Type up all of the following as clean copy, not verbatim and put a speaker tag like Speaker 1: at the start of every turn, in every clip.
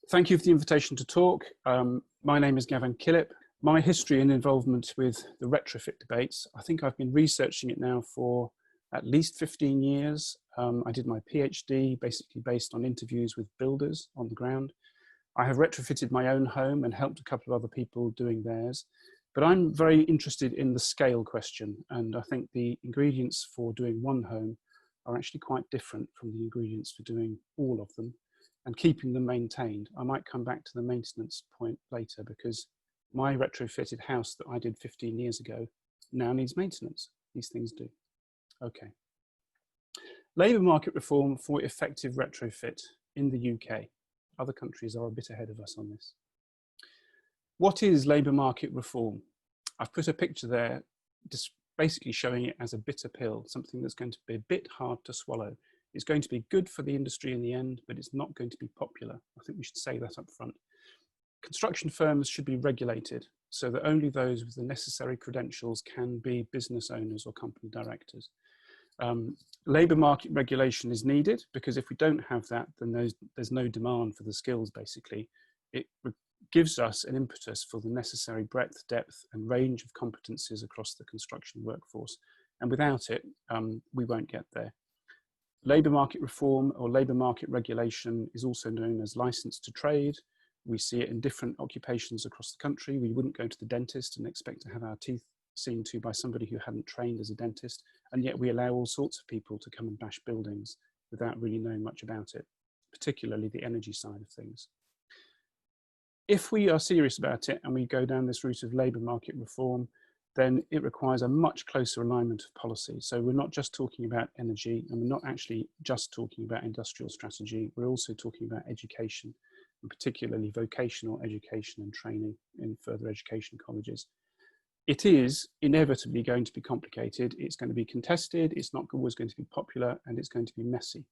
Speaker 1: Thank you for the invitation to talk. My name is Gavin Killip. My history and involvement with the retrofit debates, I think I've been researching it now for at least 15 years. I did my PhD basically based on interviews with builders on the ground. I have retrofitted my own home and helped a couple of other people doing theirs. But I'm very interested in the scale question, and I think the ingredients for doing one home are actually quite different from the ingredients for doing all of them and keeping them maintained. I might come back to the maintenance point later, because my retrofitted house that I did 15 years ago now needs maintenance. These things do. Okay. Labour market reform for effective retrofit in the UK. Other countries are a bit ahead of us on this. What is labour market reform? I've put a picture there, just basically showing it as a bitter pill, something that's going to be a bit hard to swallow. It's going to be good for the industry in the end, but it's not going to be popular. I think we should say that up front. Construction firms should be regulated so that only those with the necessary credentials can be business owners or company directors. Labour market regulation is needed, because if we don't have that, then there's no demand for the skills, basically. It gives us an impetus for the necessary breadth, depth and range of competencies across the construction workforce. And without it, we won't get there. Labour market reform or labour market regulation is also known as licence to trade. We see it in different occupations across the country. We wouldn't go to the dentist and expect to have our teeth seen to by somebody who hadn't trained as a dentist, and yet we allow all sorts of people to come and bash buildings without really knowing much about it, particularly the energy side of things. If we are serious about it and we go down this route of labour market reform, then it requires a much closer alignment of policy. So we're not just talking about energy, and we're not actually just talking about industrial strategy. We're also talking about education, and particularly vocational education and training in further education colleges. It is inevitably going to be complicated. It's going to be contested. It's not always going to be popular, and it's going to be messy.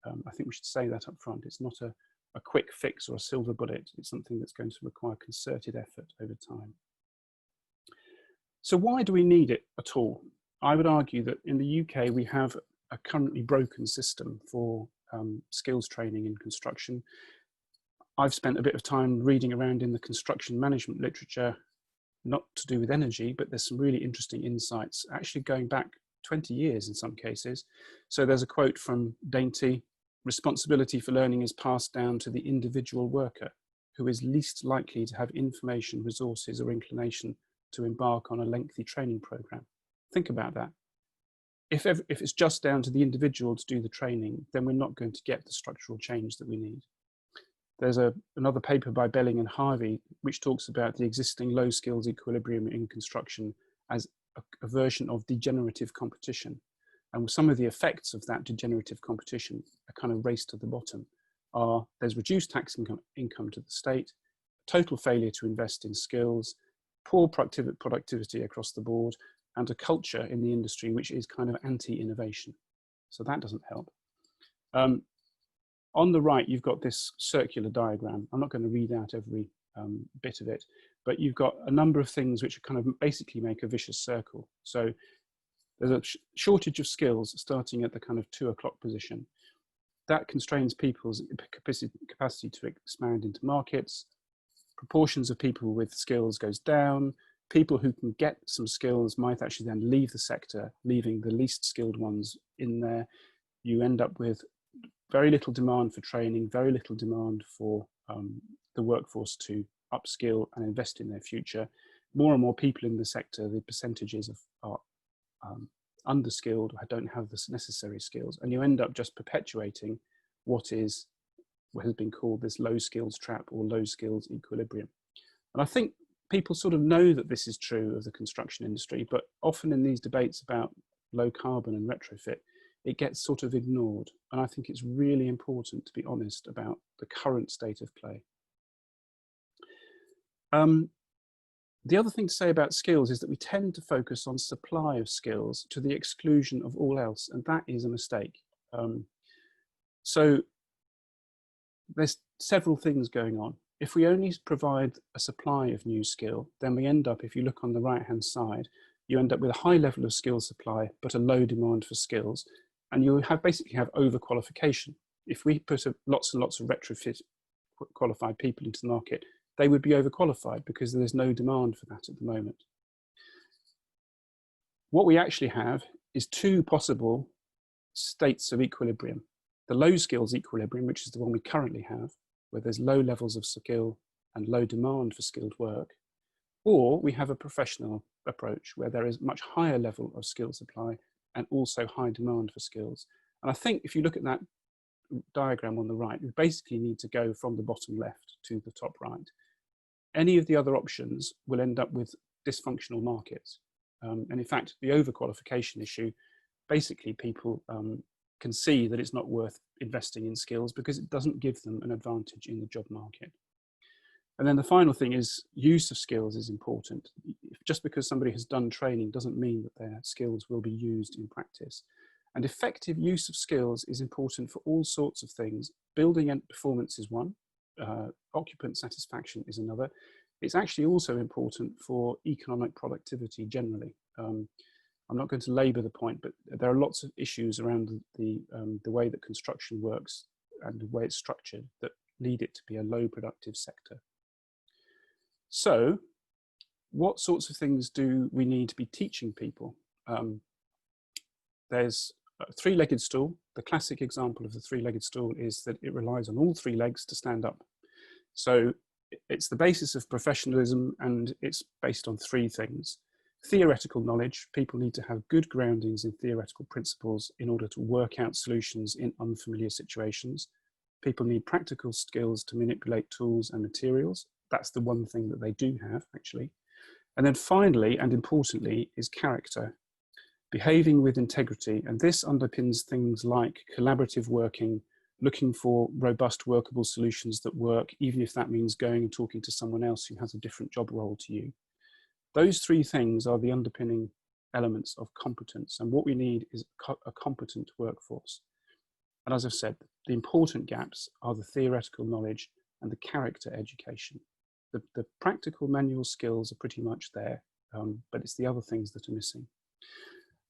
Speaker 1: I think we should say that up front. It's not a quick fix or a silver bullet. It's something that's going to require concerted effort over time. So why do we need it at all? I would argue that in the UK, we have a currently broken system for skills training in construction. I've spent a bit of time reading around in the construction management literature, not to do with energy, but there's some really interesting insights, actually going back 20 years in some cases. So there's a quote from Dainty: "Responsibility for learning is passed down to the individual worker, who is least likely to have information, resources or inclination to embark on a lengthy training program." Think about that. If it's just down to the individual to do the training, then we're not going to get the structural change that we need. There's another paper by Belling and Harvey, which talks about the existing low skills equilibrium in construction as a version of degenerative competition. And some of the effects of that degenerative competition, a kind of race to the bottom, are there's reduced tax income to the state, total failure to invest in skills, poor productivity across the board, and a culture in the industry which is kind of anti-innovation. So that doesn't help. On the right, you've got this circular diagram. I'm not going to read out every bit of it, but you've got a number of things which kind of basically make a vicious circle. So there's a shortage of skills starting at the kind of 2 o'clock position. That constrains people's capacity to expand into markets. Proportions of people with skills goes down. People who can get some skills might actually then leave the sector, leaving the least skilled ones in there. You end up with very little demand for training, very little demand for the workforce to upskill and invest in their future. More and more people in the sector, the percentages are underskilled or don't have the necessary skills, and you end up just perpetuating what has been called this low skills trap or low skills equilibrium. And I think people sort of know that this is true of the construction industry, but often in these debates about low carbon and retrofit, it gets sort of ignored. And I think it's really important to be honest about the current state of play. The other thing to say about skills is that we tend to focus on supply of skills to the exclusion of all else, and that is a mistake. So there's several things going on. If we only provide a supply of new skill, then we end up, if you look on the right-hand side, you end up with a high level of skill supply, but a low demand for skills. And you basically have overqualification. If we put lots and lots of retrofit qualified people into the market, they would be overqualified because there's no demand for that at the moment. What we actually have is two possible states of equilibrium. The low skills equilibrium, which is the one we currently have, where there's low levels of skill and low demand for skilled work, or we have a professional approach where there is much higher level of skill supply and also high demand for skills. And I think if you look at that diagram on the right, we basically need to go from the bottom left to the top right. Any of the other options will end up with dysfunctional markets. And in fact, the overqualification issue, basically people can see that it's not worth investing in skills because it doesn't give them an advantage in the job market. And then the final thing is use of skills is important. Just because somebody has done training doesn't mean that their skills will be used in practice. And effective use of skills is important for all sorts of things. Building and performance is one, occupant satisfaction is another. It's actually also important for economic productivity generally. I'm not going to labour the point, but there are lots of issues around the way that construction works and the way it's structured that lead it to be a low productive sector. So what sorts of things do we need to be teaching people? There's a three-legged stool. The classic example of the three-legged stool is that it relies on all three legs to stand up. So it's the basis of professionalism, and it's based on three things. Theoretical knowledge. People need to have good groundings in theoretical principles in order to work out solutions in unfamiliar situations. People need practical skills to manipulate tools and materials. That's the one thing that they do have, actually. And then finally, and importantly, is character. Behaving with integrity. And this underpins things like collaborative working, looking for robust workable solutions that work, even if that means going and talking to someone else who has a different job role to you. Those three things are the underpinning elements of competence. And what we need is a competent workforce. And as I've said, the important gaps are the theoretical knowledge and the character education. The practical manual skills are pretty much there, but it's the other things that are missing.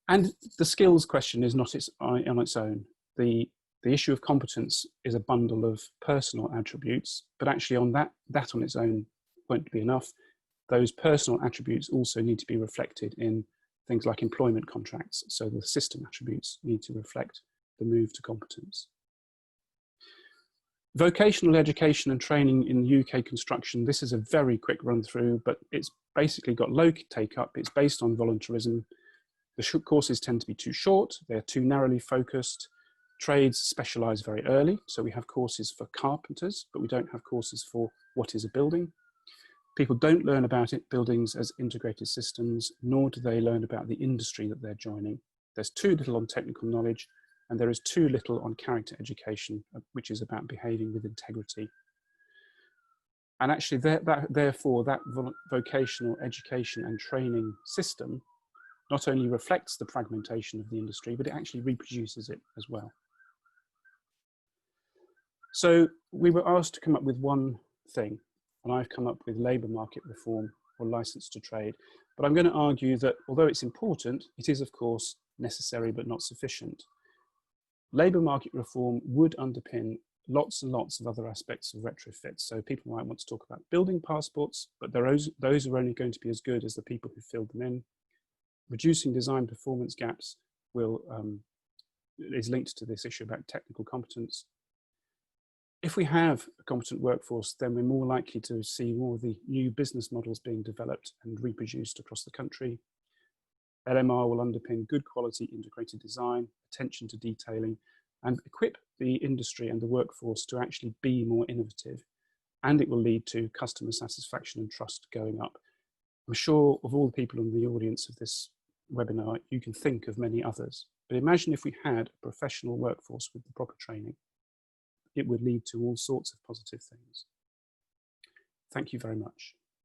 Speaker 1: And the skills question is not on its own. The issue of competence is a bundle of personal attributes, but actually on that on its own won't be enough. Those personal attributes also need to be reflected in things like employment contracts. So the system attributes need to reflect the move to competence. Vocational education and training in UK construction, this is a very quick run through, but it's basically got low take up. It's based on voluntarism. The courses tend to be too short. They're too narrowly focused. Trades specialise very early. So we have courses for carpenters, but we don't have courses for what is a building. People don't learn about buildings as integrated systems, nor do they learn about the industry that they're joining. There's too little on technical knowledge, and there is too little on character education, which is about behaving with integrity. And actually, therefore, that vocational education and training system not only reflects the fragmentation of the industry, but it actually reproduces it as well. So we were asked to come up with one thing, and I've come up with labour market reform or licence to trade. But I'm going to argue that although it's important, it is of course necessary but not sufficient. Labour market reform would underpin lots and lots of other aspects of retrofit. So people might want to talk about building passports, but those are only going to be as good as the people who filled them in. Reducing design performance gaps is linked to this issue about technical competence. If we have a competent workforce, then we're more likely to see more of the new business models being developed and reproduced across the country. LMR will underpin good quality integrated design, attention to detailing, and equip the industry and the workforce to actually be more innovative. And it will lead to customer satisfaction and trust going up. I'm sure of all the people in the audience of this webinar, you can think of many others. But imagine if we had a professional workforce with the proper training. It would lead to all sorts of positive things. Thank you very much.